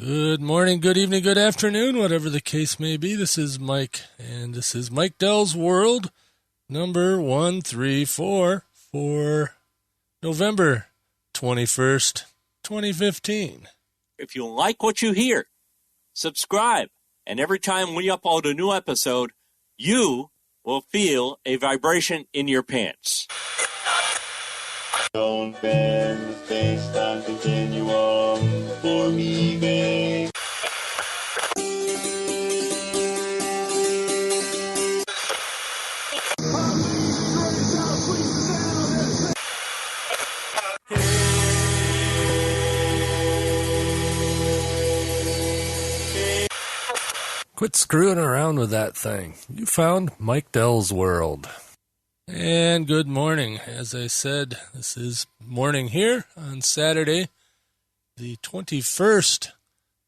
Good morning, good evening, good afternoon, whatever the case may be. This is Mike, and this is Mike Dell's World, number 134 for November 21st, 2015. If you like what you hear, subscribe, and every time we upload a new episode, you will feel a vibration in your pants. Don't bend the space-time continuum for me, babe. Quit screwing around with that thing. You found Mike Dell's World. And good morning. As I said, this is morning here on Saturday, the 21st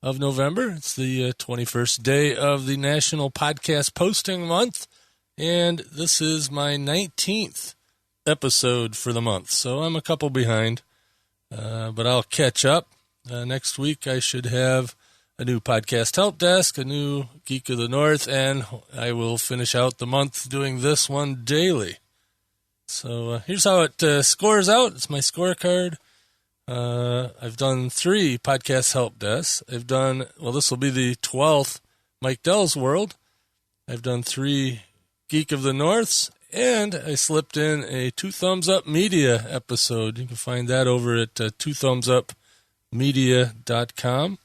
of November. It's the 21st day of the National Podcast Posting Month, and this is my 19th episode for the month. So I'm a couple behind, but I'll catch up. Next week I should have a new podcast help desk, a new Geek of the North, and I will finish out the month doing this one daily. So here's how it scores out. It's my scorecard. I've done 3 podcast help desks. This will be the 12th Mike Dell's World. I've done 3 Geek of the Norths, and I slipped in a 2 Thumbs Up Media episode. You can find that over at 2thumbsupmedia.com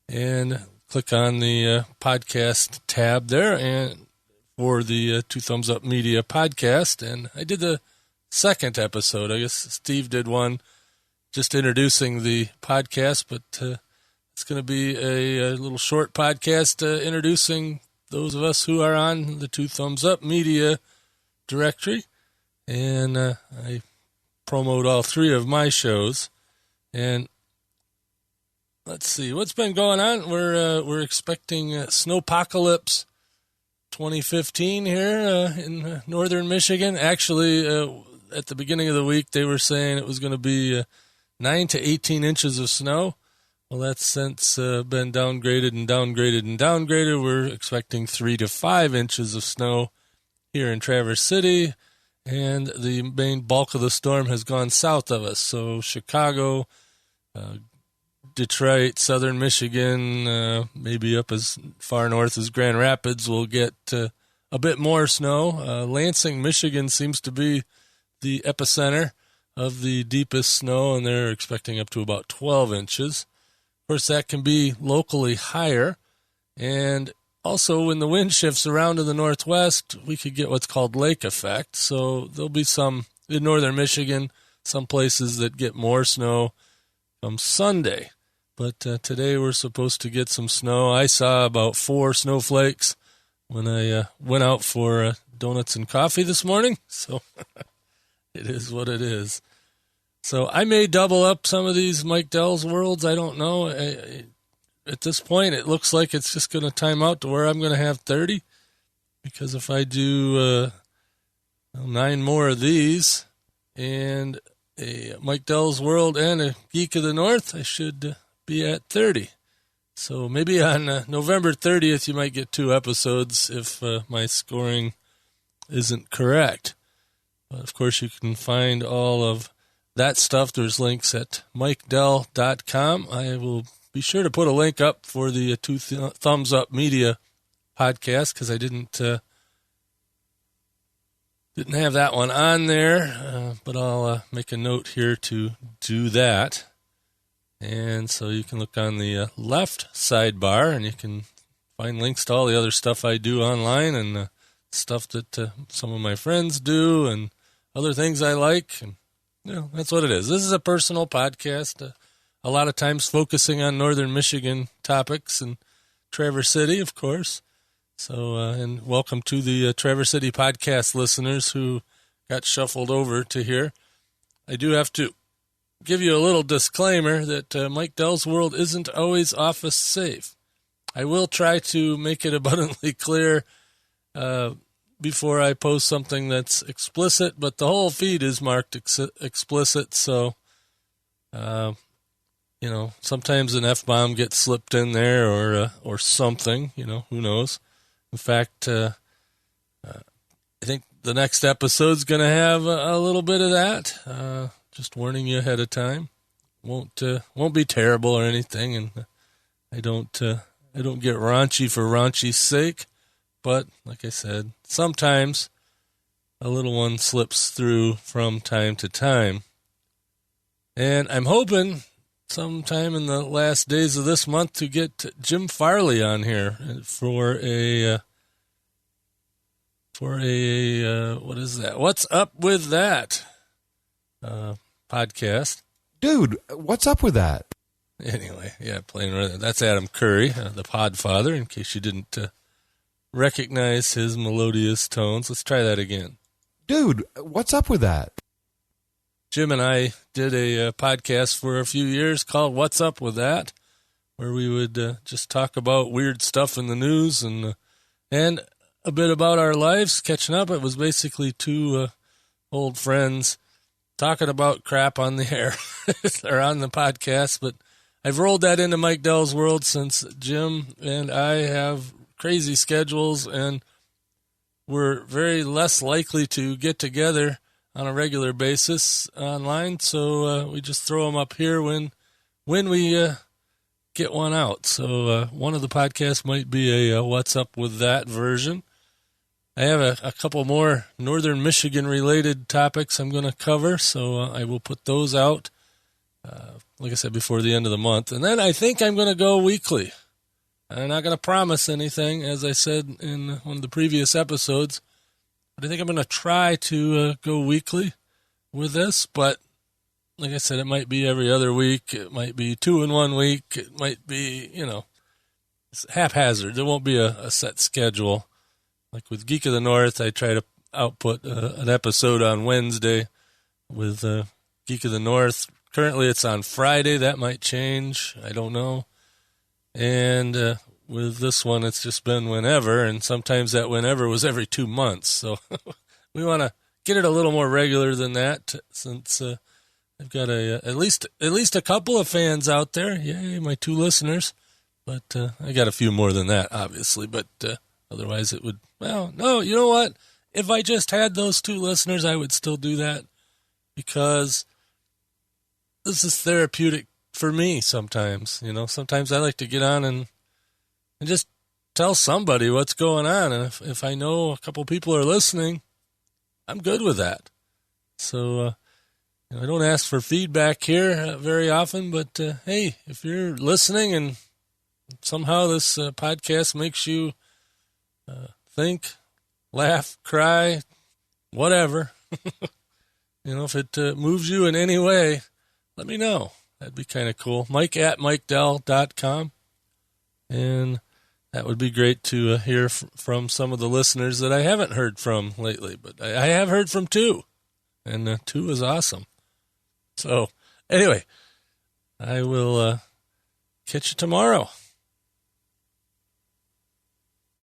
and click on the podcast tab there and for the 2 Thumbs Up Media podcast. And I did the second episode. I guess Steve did one just introducing the podcast, but it's going to be a little short podcast introducing those of us who are on the 2 Thumbs Up Media directory. And I promote all 3 of my shows. And let's see what's been going on. We're expecting snowpocalypse 2015 here in northern Michigan. Actually, at the beginning of the week, they were saying it was going to be 9 to 18 inches of snow. Well, that's since been downgraded and downgraded and downgraded. We're expecting 3 to 5 inches of snow here in Traverse City, and the main bulk of the storm has gone south of us. So Chicago, Detroit, southern Michigan, maybe up as far north as Grand Rapids will get a bit more snow. Lansing, Michigan seems to be the epicenter of the deepest snow, and they're expecting up to about 12 inches. Of course, that can be locally higher, and also when the wind shifts around to the northwest, we could get what's called lake effect. So there'll be some in northern Michigan, some places that get more snow from Sunday. But today we're supposed to get some snow. I saw about 4 snowflakes when I went out for donuts and coffee this morning. So it is what it is. So I may double up some of these Mike Dell's Worlds. I don't know. At this point, it looks like it's just going to time out to where I'm going to have 30. Because if I do 9 more of these and a Mike Dell's World and a Geek of the North, I should be at 30. So maybe on November 30th, you might get 2 episodes if my scoring isn't correct. But of course, you can find all of that stuff. There's links at mikedell.com. I will be sure to put a link up for the 2 Thumbs Up Media podcast because I didn't have that one on there, but I'll make a note here to do that. And so you can look on the left sidebar, and you can find links to all the other stuff I do online and stuff that some of my friends do and other things I like. And that's what it is. This is a personal podcast, a lot of times focusing on northern Michigan topics and Traverse City, of course. So, and welcome to the Traverse City podcast listeners who got shuffled over to here. I do have to give you a little disclaimer that Mike Dell's World isn't always office safe. I will try to make it abundantly clear before I post something that's explicit, but the whole feed is marked explicit, so sometimes an F-bomb gets slipped in there or something, who knows. In fact, I think the next episode's going to have a little bit of that. Just warning you ahead of time. Won't be terrible or anything, and I don't get raunchy for raunchy's sake, but like I said, sometimes a little one slips through from time to time. And I'm hoping sometime in the last days of this month to get Jim Farley on here for a what is that? What's Up With That podcast. Dude, what's up with that? Anyway, yeah, playing around. That's Adam Curry, the Podfather, in case you didn't recognize his melodious tones. Let's try that again. Dude, what's up with that? Jim and I did a podcast for a few years called What's Up With That, where we would just talk about weird stuff in the news and a bit about our lives, catching up. It was basically two old friends talking about crap on the air or on the podcast, but I've rolled that into Mike Dell's world since Jim and I have crazy schedules and we're very less likely to get together on a regular basis online, so we just throw them up here when we get one out. So one of the podcasts might be a What's Up With That version. I have a couple more northern Michigan-related topics I'm going to cover, so I will put those out, like I said, before the end of the month. And then I think I'm going to go weekly. I'm not going to promise anything, as I said in one of the previous episodes, but I think I'm going to try to go weekly with this. But like I said, it might be every other week. It might be 2 in 1 week. It might be, it's haphazard. There won't be a set schedule. Like with Geek of the North, I try to output an episode on Wednesday. With Geek of the North, currently it's on Friday. That might change. I don't know. And with this one, it's just been whenever, and sometimes that whenever was every 2 months. So we want to get it a little more regular than that, since I've got at least a couple of fans out there. Yay, my 2 listeners. But I got a few more than that, obviously. But otherwise, it would. Well, no, you know what? If I just had those 2 listeners, I would still do that, because this is therapeutic for me sometimes. Sometimes I like to get on and just tell somebody what's going on. And if I know a couple people are listening, I'm good with that. So I don't ask for feedback here very often, but hey, if you're listening and somehow this podcast makes you think, laugh, cry, whatever, if it moves you in any way, let me know. That'd be kind of cool. Mike@MikeDell.com. And that would be great to hear from some of the listeners that I haven't heard from lately. But I have heard from 2, and 2 is awesome. So anyway, I will catch you tomorrow.